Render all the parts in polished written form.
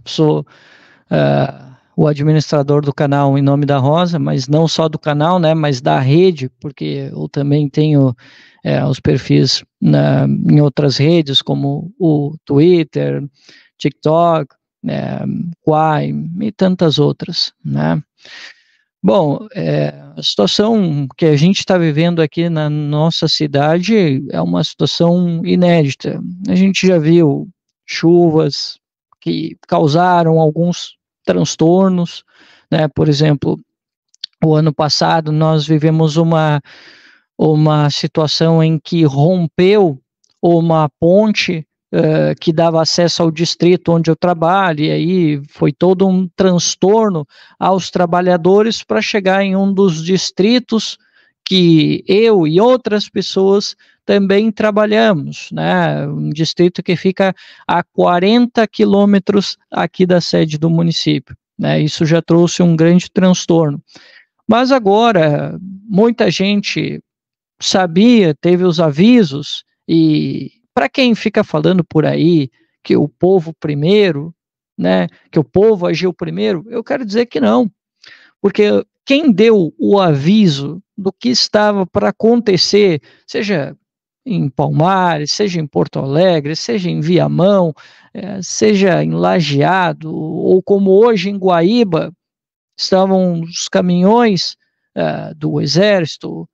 sou o administrador do canal Em Nome da Rosa, mas não só do canal, né, mas da rede, porque eu também tenho os perfis em outras redes, como o Twitter, TikTok, Quai e tantas outras, né. Bom, a situação que a gente está vivendo aqui na nossa cidade é uma situação inédita. A gente já viu chuvas que causaram alguns transtornos, né? Por exemplo, o ano passado nós vivemos uma situação em que rompeu uma ponte que dava acesso ao distrito onde eu trabalho, e aí foi todo um transtorno aos trabalhadores para chegar em um dos distritos que eu e outras pessoas também trabalhamos, né? Um distrito que fica a 40 quilômetros aqui da sede do município, né? Isso já trouxe um grande transtorno. Mas agora, muita gente sabia, teve os avisos, e para quem fica falando por aí que o povo primeiro, né, que o povo agiu primeiro, eu quero dizer que não, porque quem deu o aviso do que estava para acontecer, seja em Palmares, seja em Porto Alegre, seja em Viamão, seja em Lajeado, ou como hoje em Guaíba, estavam os caminhões do Exército,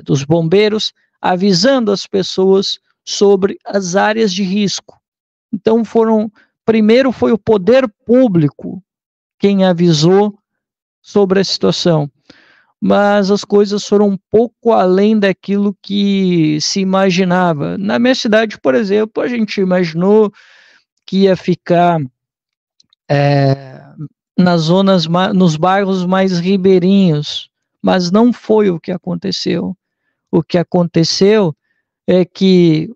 dos bombeiros, avisando as pessoas sobre as áreas de risco. Então primeiro foi o poder público quem avisou sobre a situação, mas as coisas foram um pouco além daquilo que se imaginava. Na minha cidade, por exemplo, a gente imaginou que ia ficar nos bairros mais ribeirinhos, mas não foi o que aconteceu. O que aconteceu é que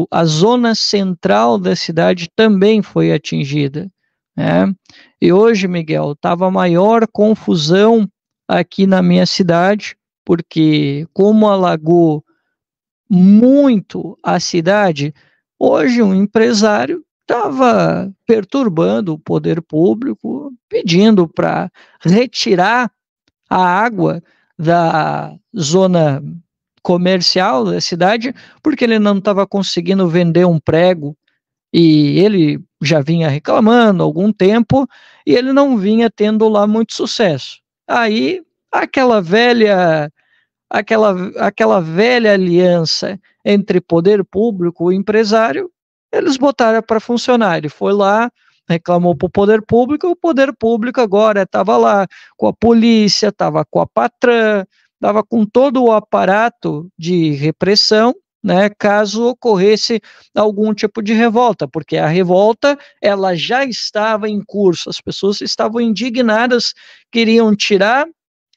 a zona central da cidade também foi atingida, né? E hoje, Miguel, estava a maior confusão aqui na minha cidade, porque como alagou muito a cidade, hoje um empresário estava perturbando o poder público, pedindo para retirar a água da zona comercial da cidade, porque ele não estava conseguindo vender um prego, e ele já vinha reclamando há algum tempo, e ele não vinha tendo lá muito sucesso. Aí, aquela velha aliança entre poder público e empresário, eles botaram para funcionar. Ele foi lá, reclamou para o poder público agora estava lá com a polícia, estava com a Patran, estava com todo o aparato de repressão, né, caso ocorresse algum tipo de revolta, porque a revolta ela já estava em curso, as pessoas estavam indignadas, queriam tirar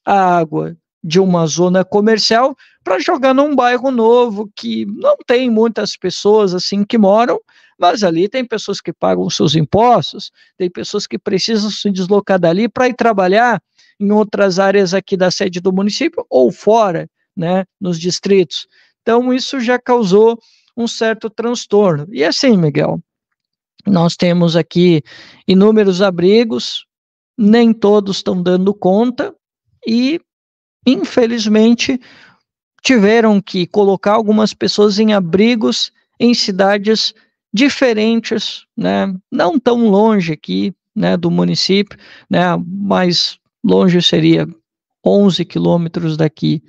a água de uma zona comercial para jogar num bairro novo que não tem muitas pessoas assim que moram, mas ali tem pessoas que pagam seus impostos, tem pessoas que precisam se deslocar dali para ir trabalhar em outras áreas aqui da sede do município ou fora, né, nos distritos. Então isso já causou um certo transtorno. E assim, Miguel, nós temos aqui inúmeros abrigos, nem todos estão dando conta, e infelizmente tiveram que colocar algumas pessoas em abrigos em cidades diferentes, né, não tão longe aqui, né, do município, né, mais longe seria 11 quilômetros daqui,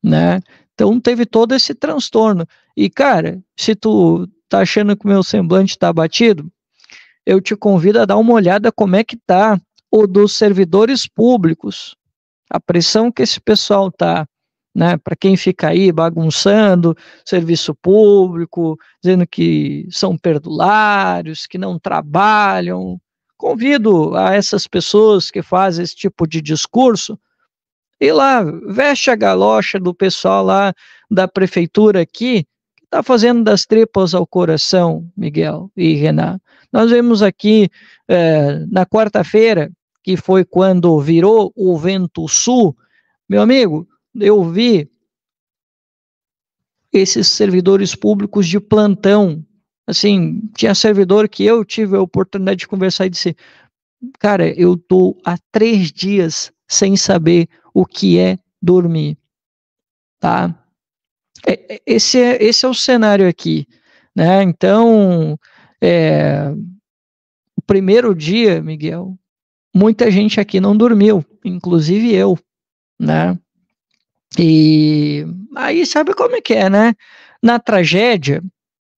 né, então teve todo esse transtorno. E cara, se tu tá achando que o meu semblante tá abatido, eu te convido a dar uma olhada como é que tá o dos servidores públicos, a pressão que esse pessoal tá, né, para quem fica aí bagunçando serviço público, dizendo que são perdulários, que não trabalham. Convido a essas pessoas que fazem esse tipo de discurso, ir lá, veste a galocha do pessoal lá da prefeitura aqui, que está fazendo das tripas ao coração, Miguel e Renan. Nós vemos aqui na quarta-feira, que foi quando virou o vento sul, meu amigo, eu vi esses servidores públicos de plantão, assim, tinha servidor que eu tive a oportunidade de conversar e disse, Cara, eu tô há 3 dias sem saber o que é dormir, tá? Esse é o cenário aqui, né? Então, o primeiro dia, Miguel, muita gente aqui não dormiu, inclusive eu, né? E aí sabe como é que é, né? Na tragédia,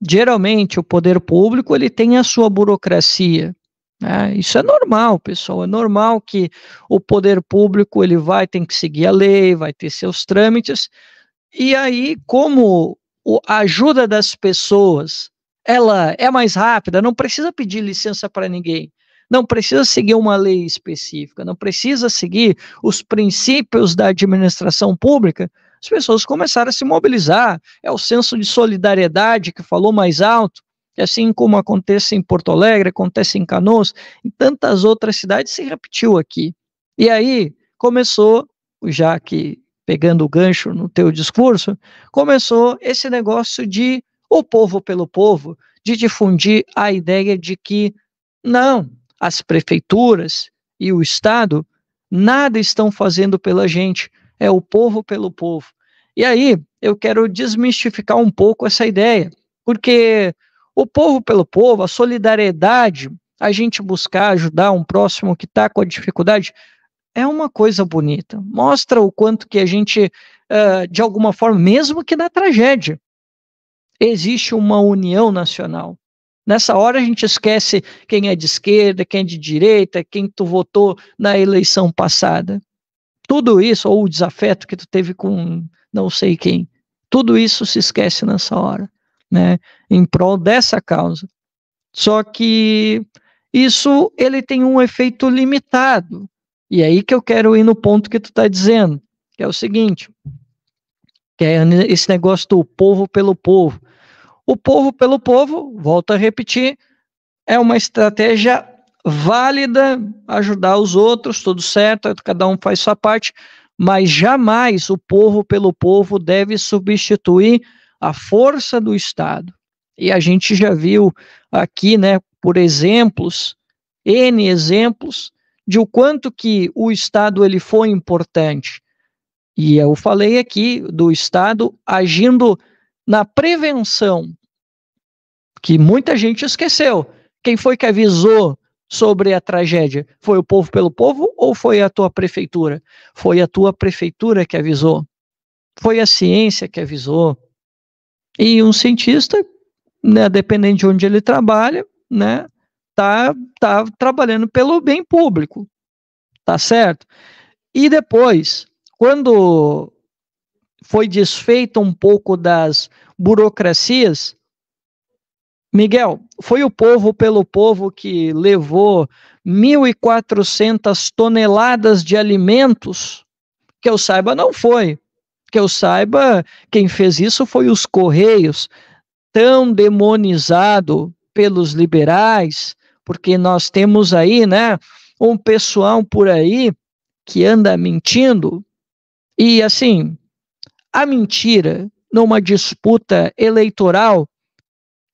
geralmente o poder público ele tem a sua burocracia, né? Isso é normal, pessoal. É normal que o poder público ele tem que seguir a lei, vai ter seus trâmites. E aí, como a ajuda das pessoas ela é mais rápida, não precisa pedir licença para ninguém, não precisa seguir uma lei específica, não precisa seguir os princípios da administração pública, as pessoas começaram a se mobilizar. É o senso de solidariedade que falou mais alto, que assim como acontece em Porto Alegre, acontece em Canoas, em tantas outras cidades, se repetiu aqui. E aí começou, já que pegando o gancho no teu discurso, começou esse negócio de o povo pelo povo, de difundir a ideia de que não, as prefeituras e o Estado nada estão fazendo pela gente, é o povo pelo povo. E aí eu quero desmistificar um pouco essa ideia, porque o povo pelo povo, a solidariedade, a gente buscar ajudar um próximo que está com a dificuldade, é uma coisa bonita. Mostra o quanto que a gente, de alguma forma, mesmo que na tragédia, existe uma união nacional. Nessa hora a gente esquece quem é de esquerda, quem é de direita, quem tu votou na eleição passada. Tudo isso, ou o desafeto que tu teve com não sei quem, tudo isso se esquece nessa hora, né? Em prol dessa causa. Só que isso ele tem um efeito limitado. E é aí que eu quero ir no ponto que tu está dizendo, que é o seguinte, que é esse negócio do povo pelo povo. O povo pelo povo, volto a repetir, é uma estratégia válida, ajudar os outros, tudo certo, cada um faz sua parte, mas jamais o povo pelo povo deve substituir a força do Estado. E a gente já viu aqui, né, por exemplos, N exemplos, de o quanto que o Estado ele foi importante. E eu falei aqui do Estado agindo na prevenção, que muita gente esqueceu. Quem foi que avisou sobre a tragédia? Foi o povo pelo povo ou foi a tua prefeitura? Foi a tua prefeitura que avisou. Foi a ciência que avisou. E um cientista, né, dependendo de onde ele trabalha, né, tá trabalhando pelo bem público, tá certo? E depois, quando foi desfeita um pouco das burocracias, Miguel, foi o povo pelo povo que levou 1.400 toneladas de alimentos? Que eu saiba, não foi. Que eu saiba, quem fez isso foi os Correios, tão demonizado pelos liberais, porque nós temos aí, né, um pessoal por aí que anda mentindo. E assim, a mentira numa disputa eleitoral,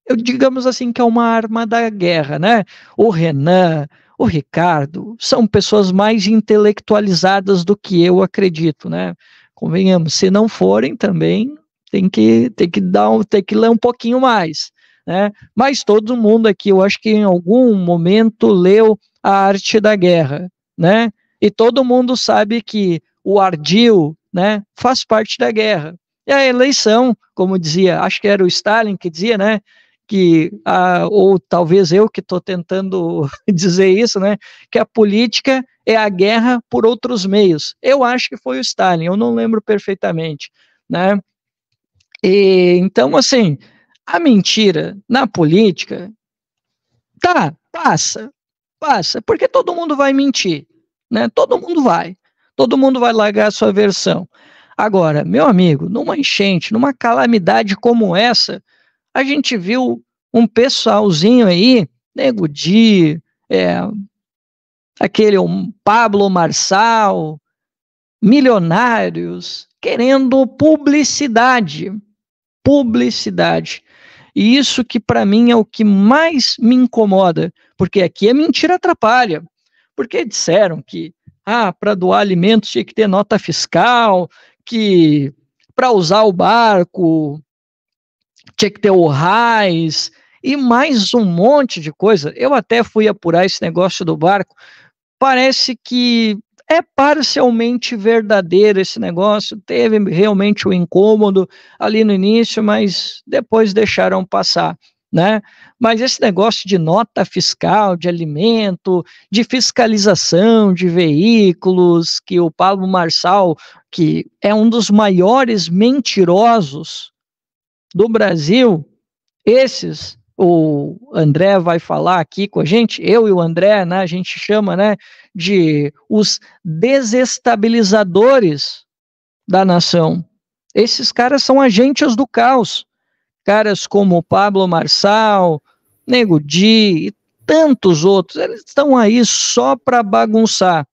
eu digamos assim que é uma arma da guerra, né? O Renan, o Ricardo, são pessoas mais intelectualizadas do que eu acredito, né? Convenhamos, se não forem também, tem que ler um pouquinho mais, né? Mas todo mundo aqui, eu acho que em algum momento leu A Arte da Guerra, né? E todo mundo sabe que o ardil, né, faz parte da guerra. E a eleição, como dizia, acho que era o Stalin que dizia, né, ou talvez eu que estou tentando dizer isso, né, que a política é a guerra por outros meios. Eu acho que foi o Stalin, eu não lembro perfeitamente, né? E, então, assim, a mentira na política, passa, porque todo mundo vai mentir, né? Todo mundo vai largar a sua versão. Agora, meu amigo, numa enchente, numa calamidade como essa, a gente viu um pessoalzinho aí, Nego Di, aquele Pablo Marçal, milionários, querendo publicidade. E isso que para mim é o que mais me incomoda, porque aqui a mentira atrapalha. porque disseram que para doar alimentos tinha que ter nota fiscal, que para usar o barco tinha que ter o RAIS, e mais um monte de coisa. Eu até fui apurar esse negócio do barco, parece que é parcialmente verdadeiro esse negócio, teve realmente um incômodo ali no início, mas depois deixaram passar, né? Mas esse negócio de nota fiscal, de alimento, de fiscalização de veículos, que o Pablo Marçal, que é um dos maiores mentirosos do Brasil, esses, o André vai falar aqui com a gente, eu e o André, né, a gente chama, né, de os desestabilizadores da nação. Esses caras são agentes do caos. Caras como o Pablo Marçal, Nego Di e tantos outros, eles estão aí só para bagunçar.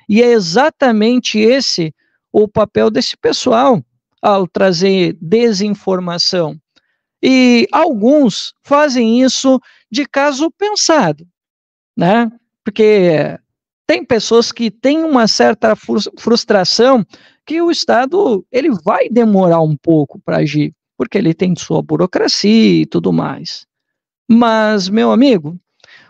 E é exatamente esse o papel desse pessoal ao trazer desinformação. E alguns fazem isso de caso pensado, né? Porque tem pessoas que têm uma certa frustração que o Estado ele vai demorar um pouco para agir, porque ele tem sua burocracia e tudo mais. Mas, meu amigo,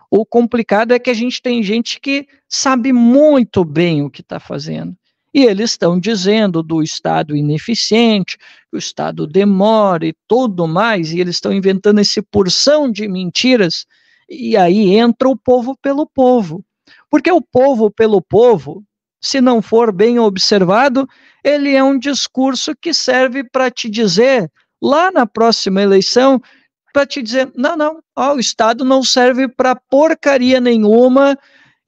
o complicado é que a gente tem gente que sabe muito bem o que está fazendo. E eles estão dizendo do Estado ineficiente, que o Estado demora e tudo mais, e eles estão inventando esse porção de mentiras, e aí entra o povo pelo povo. Porque o povo pelo povo, se não for bem observado, ele é um discurso que serve para te dizer, lá na próxima eleição, para te dizer, não, o Estado não serve para porcaria nenhuma,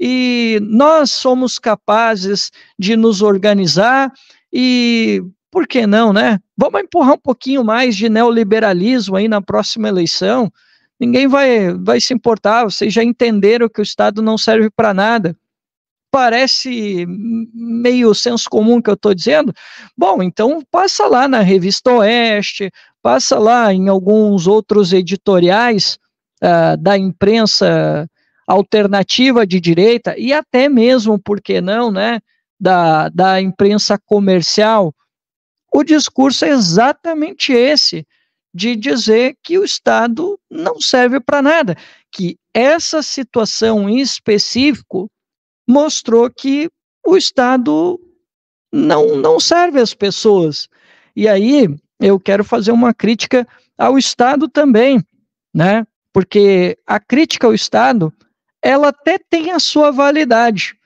e nós somos capazes de nos organizar e, por que não, né? Vamos empurrar um pouquinho mais de neoliberalismo aí na próxima eleição. Ninguém vai se importar, vocês já entenderam que o Estado não serve para nada. Parece meio senso comum que eu estou dizendo? Bom, então passa lá na Revista Oeste, passa lá em alguns outros editoriais da imprensa alternativa de direita, e até mesmo, por que não, né, da imprensa comercial. O discurso é exatamente esse, de dizer que o Estado não serve para nada, que essa situação em específico mostrou que o Estado não serve às pessoas. E aí eu quero fazer uma crítica ao Estado também, né? Porque a crítica ao Estado, ela até tem a sua validade,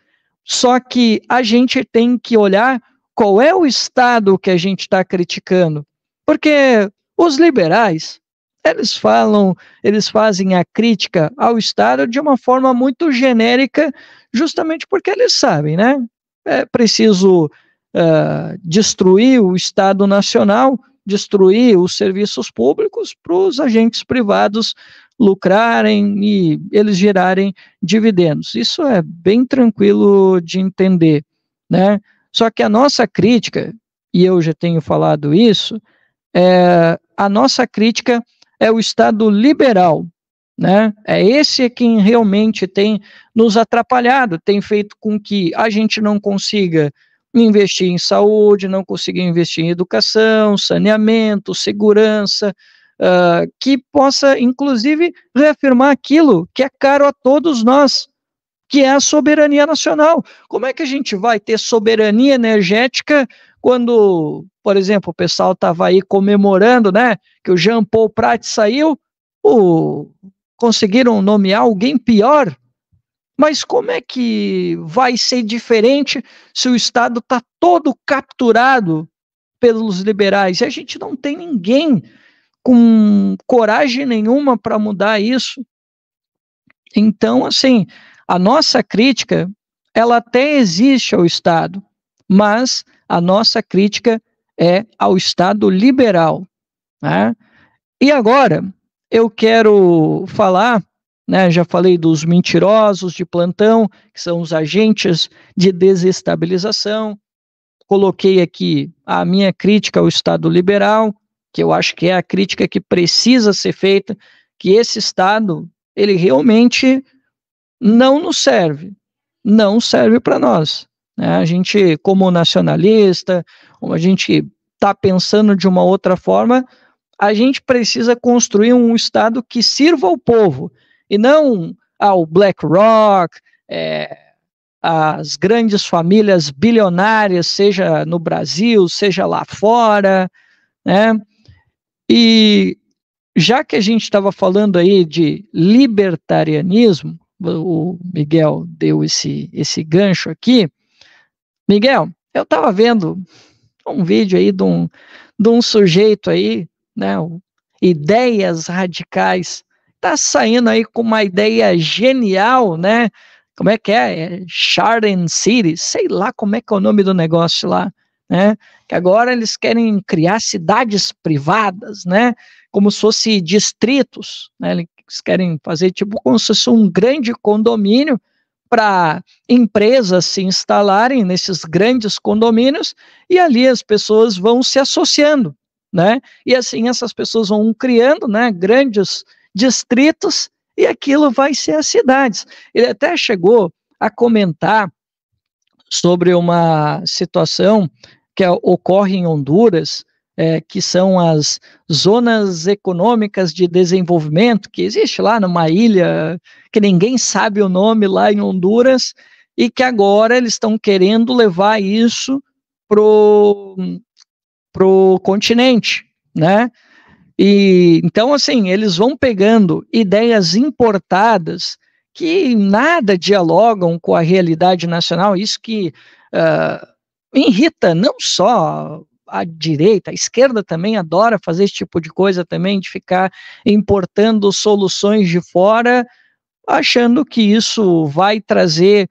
só que a gente tem que olhar qual é o Estado que a gente está criticando, porque os liberais, eles fazem a crítica ao Estado de uma forma muito genérica, justamente porque eles sabem, né? É preciso destruir o Estado Nacional, destruir os serviços públicos para os agentes privados lucrarem e eles gerarem dividendos. Isso é bem tranquilo de entender, né? Só que a nossa crítica, e eu já tenho falado isso, a nossa crítica é o Estado liberal, né? É esse quem realmente tem nos atrapalhado, tem feito com que a gente não consiga investir em saúde, não consiga investir em educação, saneamento, segurança, que possa, inclusive, reafirmar aquilo que é caro a todos nós, que é a soberania nacional. Como é que a gente vai ter soberania energética quando, por exemplo, o pessoal estava aí comemorando, né, que o Jean Paul Prat saiu, conseguiram nomear alguém pior? Mas como é que vai ser diferente se o Estado está todo capturado pelos liberais? E a gente não tem ninguém com coragem nenhuma para mudar isso. Então, assim, a nossa crítica, ela até existe ao Estado, mas a nossa crítica é ao Estado liberal, né? E agora, eu quero falar, né, já falei dos mentirosos de plantão, que são os agentes de desestabilização, coloquei aqui a minha crítica ao Estado liberal, que eu acho que é a crítica que precisa ser feita, que esse Estado, ele realmente não nos serve, não serve para nós, né? A gente, como nacionalista, como a gente está pensando de uma outra forma, a gente precisa construir um Estado que sirva ao povo, e não ao BlackRock, as grandes famílias bilionárias, seja no Brasil, seja lá fora, né? E já que a gente estava falando aí de libertarianismo, o Miguel deu esse gancho aqui. Miguel, eu estava vendo um vídeo aí de um sujeito aí, né, ideias radicais, tá saindo aí com uma ideia genial, né, como é que é? Garden City, sei lá como é que é o nome do negócio lá, né, que agora eles querem criar cidades privadas, né, como se fosse distritos, né, eles querem fazer tipo como se fosse um grande condomínio para empresas se instalarem nesses grandes condomínios e ali as pessoas vão se associando, né? E assim essas pessoas vão criando, né, grandes distritos e aquilo vai ser as cidades. Ele até chegou a comentar sobre uma situação que ocorre em Honduras, que são as zonas econômicas de desenvolvimento, que existe lá numa ilha que ninguém sabe o nome lá em Honduras, e que agora eles estão querendo levar isso pro continente, né? E então, assim, eles vão pegando ideias importadas que nada dialogam com a realidade nacional, isso que me irrita não só a direita, a esquerda também adora fazer esse tipo de coisa também, de ficar importando soluções de fora, achando que isso vai trazer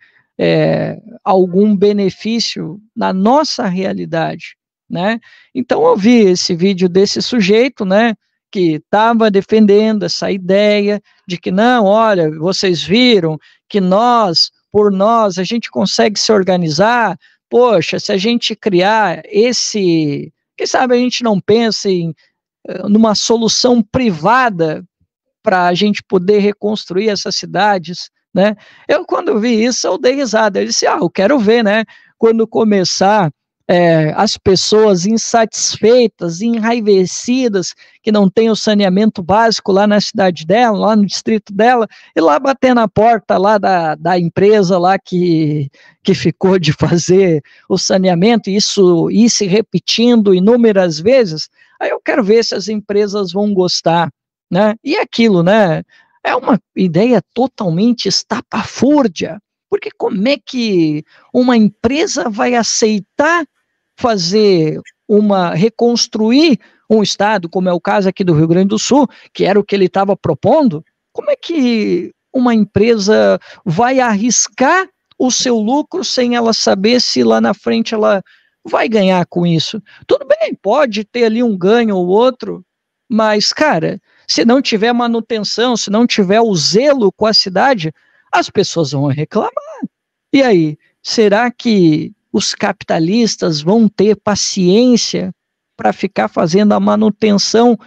algum benefício na nossa realidade, né? Então eu vi esse vídeo desse sujeito, né, que estava defendendo essa ideia de que não, olha, vocês viram que por nós, a gente consegue se organizar. Poxa, se a gente criar quem sabe a gente não pensa numa solução privada para a gente poder reconstruir essas cidades, né? Quando vi isso, eu dei risada. Eu disse, eu quero ver, né? Quando começar as pessoas insatisfeitas, enraivecidas, que não tem o saneamento básico lá na cidade dela, lá no distrito dela, e lá bater na porta lá da empresa lá que ficou de fazer o saneamento, e isso ir se repetindo inúmeras vezes, aí eu quero ver se as empresas vão gostar, né? E aquilo, né? É uma ideia totalmente estapafúrdia, porque como é que uma empresa vai aceitar reconstruir um estado, como é o caso aqui do Rio Grande do Sul, que era o que ele estava propondo? Como é que uma empresa vai arriscar o seu lucro sem ela saber se lá na frente ela vai ganhar com isso? Tudo bem, pode ter ali um ganho ou outro, mas, cara, se não tiver manutenção, se não tiver o zelo com a cidade, as pessoas vão reclamar. E aí, será que os capitalistas vão ter paciência para ficar fazendo a manutenção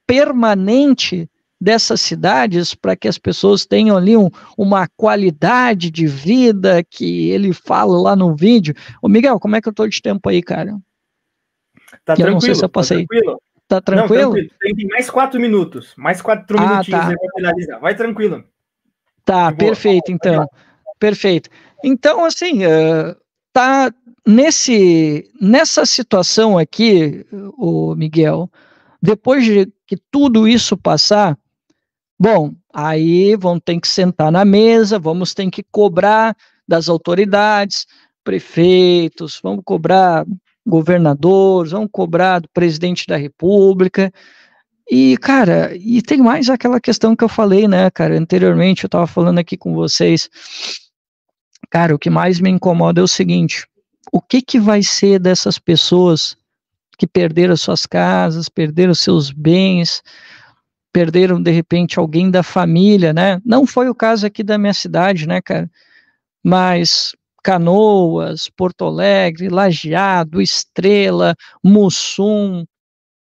permanente dessas cidades para que as pessoas tenham ali uma qualidade de vida que ele fala lá no vídeo? Ô Miguel, como é que eu tô de tempo aí, cara? Tá tranquilo, não sei se eu passei. Tá tranquilo? Tá tranquilo? Não, tranquilo. Tem mais 4 minutos. Mais 4 minutinhos tá. Aí pra finalizar. Vai tranquilo. Tá, perfeito, então. Perfeito. Então, assim, tá nessa situação aqui, o Miguel, depois de que tudo isso passar, bom, aí vão ter que sentar na mesa, vamos ter que cobrar das autoridades, prefeitos, vamos cobrar governadores, vamos cobrar do presidente da República. E, cara, e tem mais aquela questão que eu falei, né, cara, anteriormente, eu estava falando aqui com vocês. Cara, o que mais me incomoda é o seguinte: o que vai ser dessas pessoas que perderam suas casas, perderam seus bens, perderam, de repente, alguém da família, né? Não foi o caso aqui da minha cidade, né, cara? Mas Canoas, Porto Alegre, Lajeado, Estrela, Mussum,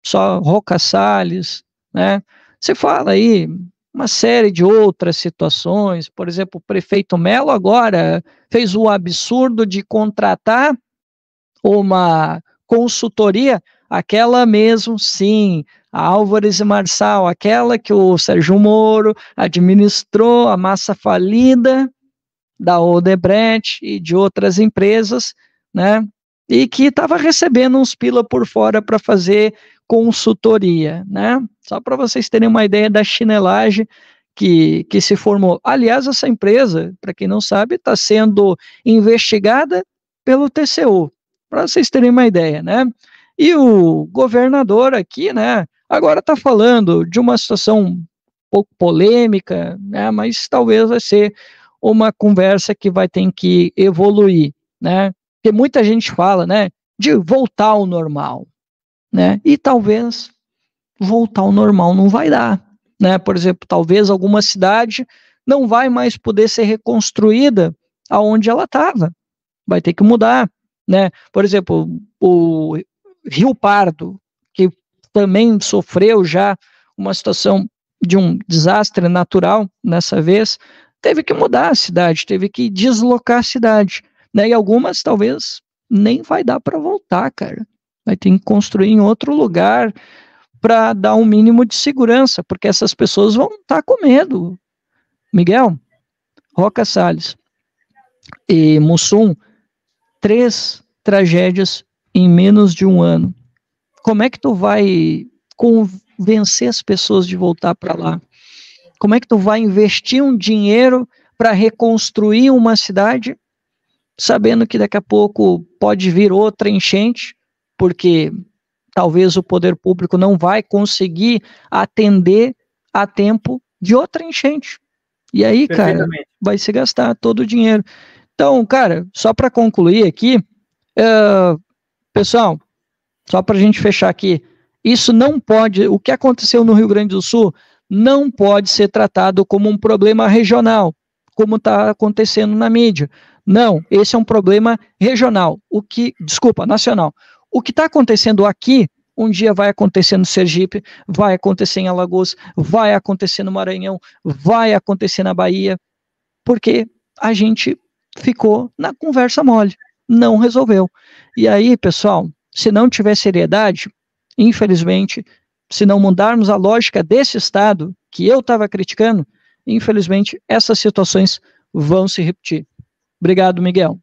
só Roca Salles, né? Você fala aí uma série de outras situações. Por exemplo, o prefeito Melo agora fez o absurdo de contratar uma consultoria, aquela mesmo, sim, a Álvares e Marçal, aquela que o Sérgio Moro administrou, a massa falida da Odebrecht e de outras empresas, né? E que estava recebendo uns pila por fora para fazer consultoria, né? Só para vocês terem uma ideia da chinelagem que se formou. Aliás, essa empresa, para quem não sabe, está sendo investigada pelo TCU, para vocês terem uma ideia, né? E o governador aqui, né, agora está falando de uma situação um pouco polêmica, né, mas talvez vai ser uma conversa que vai ter que evoluir, né? Porque muita gente fala, né, de voltar ao normal, né? E talvez voltar ao normal não vai dar, né? Por exemplo, talvez alguma cidade não vai mais poder ser reconstruída aonde ela estava, vai ter que mudar, né? Por exemplo, o Rio Pardo, que também sofreu já uma situação de um desastre natural nessa vez, teve que mudar a cidade, teve que deslocar a cidade, né? E algumas talvez nem vai dar para voltar, cara. Vai ter que construir em outro lugar para dar um mínimo de segurança, porque essas pessoas vão estar com medo. Miguel, Roca Salles e Mussum, 3 tragédias em menos de um ano. Como é que tu vai convencer as pessoas de voltar para lá? Como é que tu vai investir um dinheiro para reconstruir uma cidade, sabendo que daqui a pouco pode vir outra enchente, porque talvez o poder público não vai conseguir atender a tempo de outra enchente. E aí, cara, vai se gastar todo o dinheiro. Então, cara, só para concluir aqui, pessoal, só para a gente fechar aqui, isso não pode, o que aconteceu no Rio Grande do Sul não pode ser tratado como um problema regional, como está acontecendo na mídia. Não, esse é um problema regional, nacional. O que está acontecendo aqui, um dia vai acontecer no Sergipe, vai acontecer em Alagoas, vai acontecer no Maranhão, vai acontecer na Bahia, porque a gente ficou na conversa mole, não resolveu. E aí, pessoal, se não tiver seriedade, infelizmente, se não mudarmos a lógica desse Estado, que eu estava criticando, infelizmente, essas situações vão se repetir. Obrigado, Miguel.